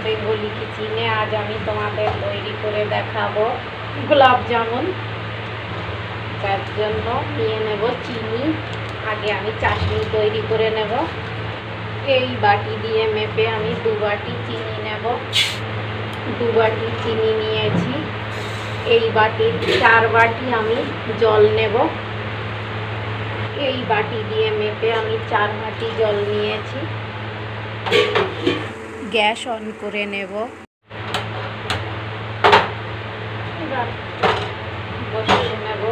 Bengali কিচেনে আজ আমি তোমাদের তৈরি করে দেখাবো গোলাপ জামুন। তার জন্য নিয়ে নেব চিনি। আগে আমি চাশনি তৈরি করে নেব। এই বাটি দিয়ে মেপে আমি 2 বাটি চিনি নেব। 2 বাটি চিনি নিয়েছি। এই বাটির 4 বাটি আমি জল নেব। এই বাটি দিয়ে মেপে আমি 4 বাটি জল নিয়েছি। গ্যাস অন করে নেব। বসিয়ে নেব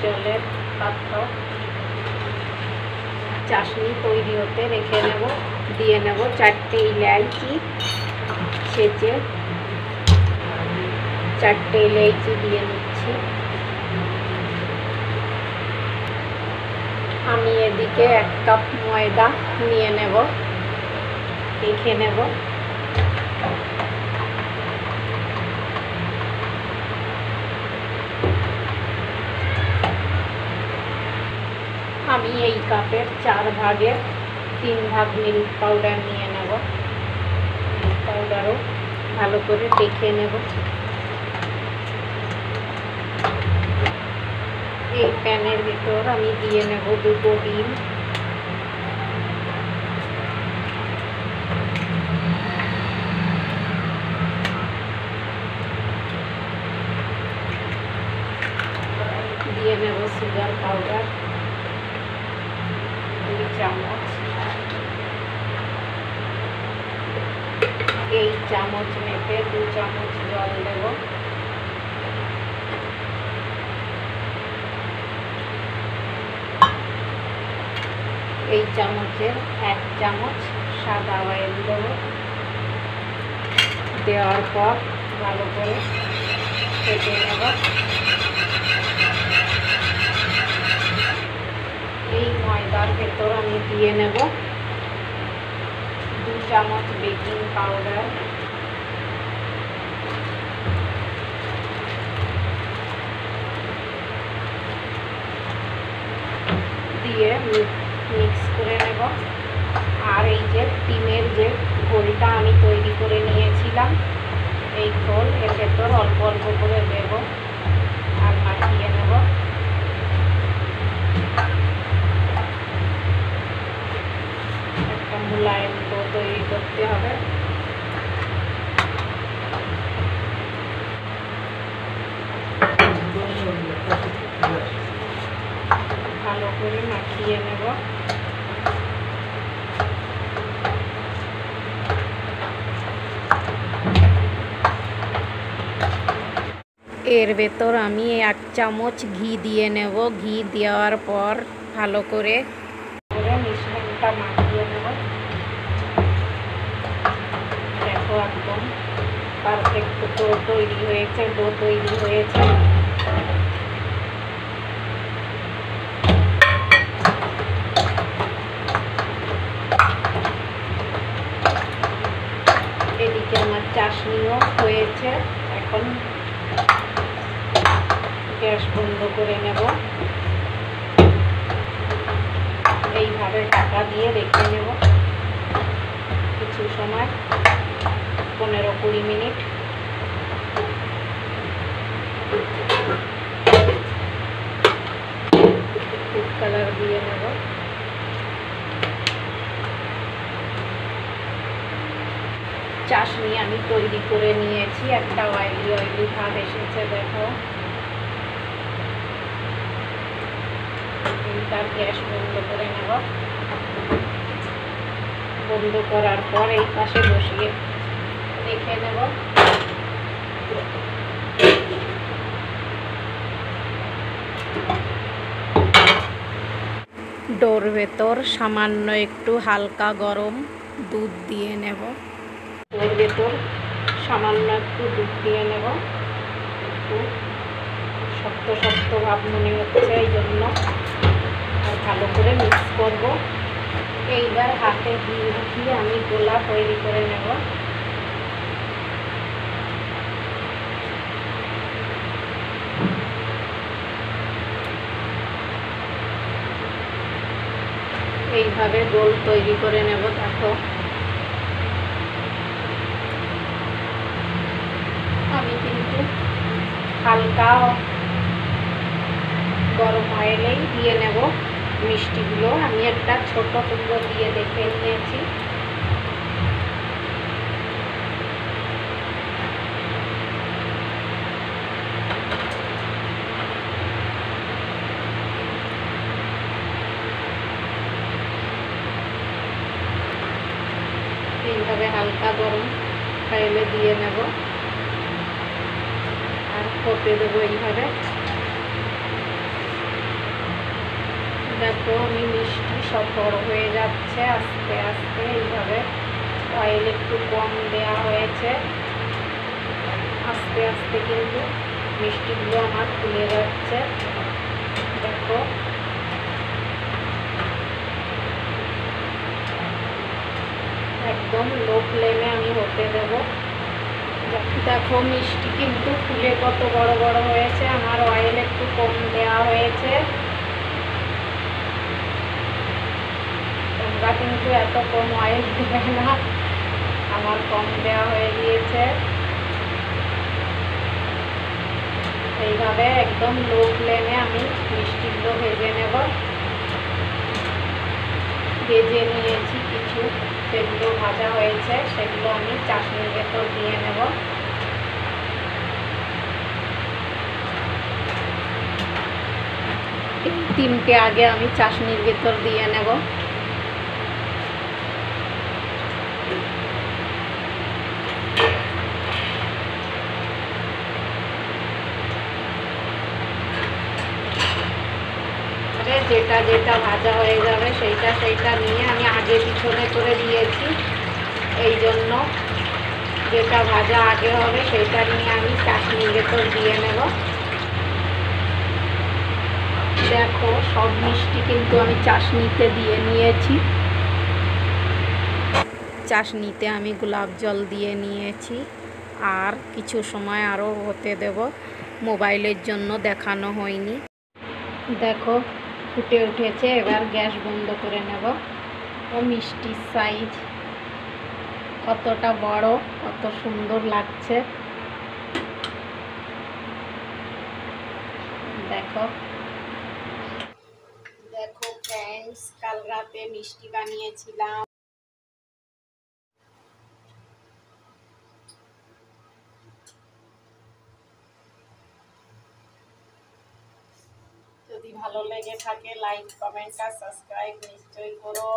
জলের পাত্র। চাশনি তৈরি হতে রেখে নেব। দিয়ে নেব 4টে ইলাইচি ছেঁচে। 4টে ইলাইচি দিয়ে নিচ্ছি। আমি এদিকে 1 কাপ ময়দা নিয়ে নেব, মেখে নেব। আমি এই কাপের 4 ভাগের 3 ভাগ মিল্ক পাউডার নিয়ে নেব। মিল্ক পাউডারও ভালো করে মেখে নেব। এই প্যানের ভিতর আমি দিয়ে নেব 2টো ডিম। দিয়ে নেব সুগার পাউডার 2 চামচ। এই চামচ মেপে 2 চামচ জল দেব। এই চামচের 1 চামচ সাদা অয়েল দেব। দেওয়ার পর ভালো করে ফেটে নেব। এই ময়দার ভেতর আমি দিয়ে নেব 2 চামচ বেকিং পাউডার। দিয়ে মিক্স করে নেব। আর এই যে ডিমের যে ঘোলটা আমি তৈরি করে নিয়েছিলাম, এই ঘোল এর ভেতর অল্প অল্প করে দেব আর মাখিয়ে নেব। একটা মুলায়ম ডো তৈরি করতে হবে। ভালো করে মাখিয়ে নেব। এর ভেতর আমি 1 চামচ ঘি দিয়ে নেব। ঘি দেওয়ার পর ভালো করে মিশ্রণটা মাখিয়ে নেব। দেখো একদম পারফেক্ট ডো তৈরি হয়েছে। এদিকে আমার চাশনিও হয়েছে। এখন গ্যাস বন্ধ করে নেব। এইভাবে ঢাকা দিয়ে রেখে নেব কিছু সময়, 15-20 মিনিট। ফুড কালার দিয়ে নেব। চাশনি আমি তৈরি করে নিয়েছি। একটা অয়েলি ভাব এসেছে দেখো। তার গ্যাস বন্ধ করে নেব। বন্ধ করার পর এই পাশে বসিয়ে রেখে নেব। ডোর ভেতর সামান্য একটু হালকা গরম দুধ দিয়ে নেব। ডোর ভেতর সামান্য একটু দুধ দিয়ে নেব। একটু শক্ত শক্ত ভাব মনে হচ্ছে, এই জন্য আর ভালো করে মিক্স করব। এইবার হাতে ঘি উঠিয়ে আমি গোলা তৈরি করে নেব। এইভাবে গোল তৈরি করে নেব। দেখো হালকা গরম অয়েলেই দিয়ে নেব মিষ্টিগুলো। আমি একটা ছোট টুকরো দিয়ে দেখে নিয়েছি। এইভাবে হালকা গরম অয়েলে দিয়ে নেব আর হতে দেবো এইভাবে। দেখো আমি মিষ্টি সব বড় হয়ে যাচ্ছে আস্তে আস্তে। এইভাবে অয়েল একটু কম দেওয়া হয়েছে, আস্তে আস্তে কিন্তু মিষ্টিগুলো আমার ফুলে যাচ্ছে। দেখো একদম লো ফ্লেমে আমি হতে দেব। দেখো মিষ্টি কিন্তু ফুলে কত বড় বড় হয়েছে। আমার অয়েল একটু কম দেওয়া হয়েছে। তোমরা কিন্তু এত কম অয়েল দেবে না, আমার কম দেওয়া হয়ে গিয়েছে। এইভাবে একদম লো ফ্লেমে আমি মিষ্টিগুলো ভেজে নেব। ভেজে নিয়েছি কিছু, সেগুলো ভাজা হয়েছে, সেগুলো আমি চাশনির ভেতর দিয়ে নেব। এই তিনটে আগে আমি চাশনির ভেতর দিয়ে নেব। যেটা যেটা ভাজা হয়ে যাবে সেইটা নিয়ে আমি আগে পিছনে করে দিয়েছি, এই জন্য যেটা ভাজা আগে হবে সেইটা নিয়ে আমি চাশনির ভেতর দিয়ে নেব। দেখো সব মিষ্টি কিন্তু আমি চাশনিতে দিয়ে নিয়েছি। চাশনিতে আমি গোলাপ জল দিয়ে নিয়েছি আর কিছু সময় আরও হতে দেব, মোবাইলের জন্য দেখানো হয়নি। দেখো ফুটে উঠেছে, এবার গ্যাস বন্ধ করে নেব। ও মিষ্টির সাইজ কতটা বড়, কত সুন্দর লাগছে দেখো। দেখো ফ্রেন্ডস, কাল রাতে মিষ্টি বানিয়েছিলাম। যদি ভালো লেগে থাকে লাইক কমেন্ট আর সাবস্ক্রাইব নিশ্চয়ই করো।